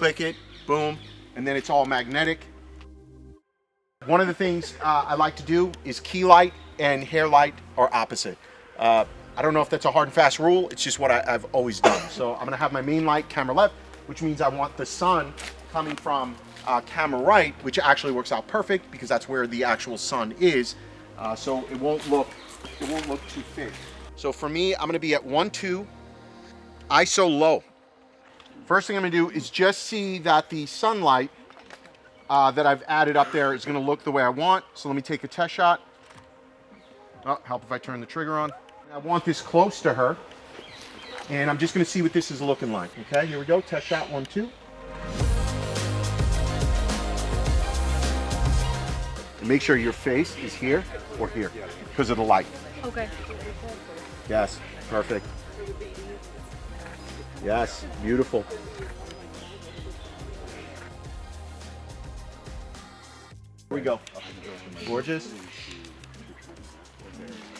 click it, boom, and then it's all magnetic. One of the things I like to do is key light and hair light are opposite. I don't know if that's a hard and fast rule, it's just what I've always done. So I'm gonna have my main light camera left, which means I want the sun coming from camera right, which actually works out perfect because that's where the actual sun is. So it won't look too fake. So for me, I'm gonna be at 1.2, ISO low. First thing I'm gonna do is just see that the sunlight that I've added up there is gonna look the way I want. So let me take a test shot. Oh, help if I turn the trigger on. I want this close to her. And I'm just gonna see what this is looking like. Okay, here we go, test shot 1, 2. And make sure your face is here or here because of the light. Okay. Yes, perfect. Yes, beautiful. Here we go. Gorgeous.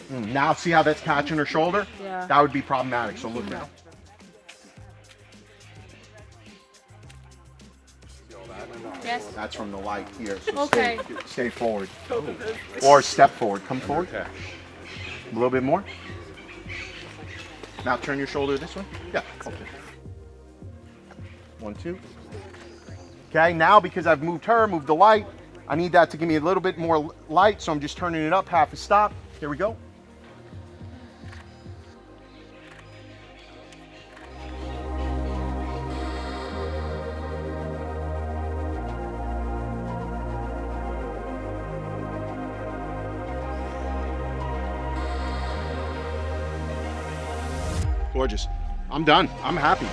Now see how that's catching her shoulder? Yeah. That would be problematic, so look now. Yes. That's from the light here, so Okay. stay forward. Or step forward, come forward. A little bit more. Now turn your shoulder this way. Yeah, okay. 1, 2. Okay, now because I've moved the light, I need that to give me a little bit more light, so I'm just turning it up half a stop. Here we go. Gorgeous. I'm done. I'm happy.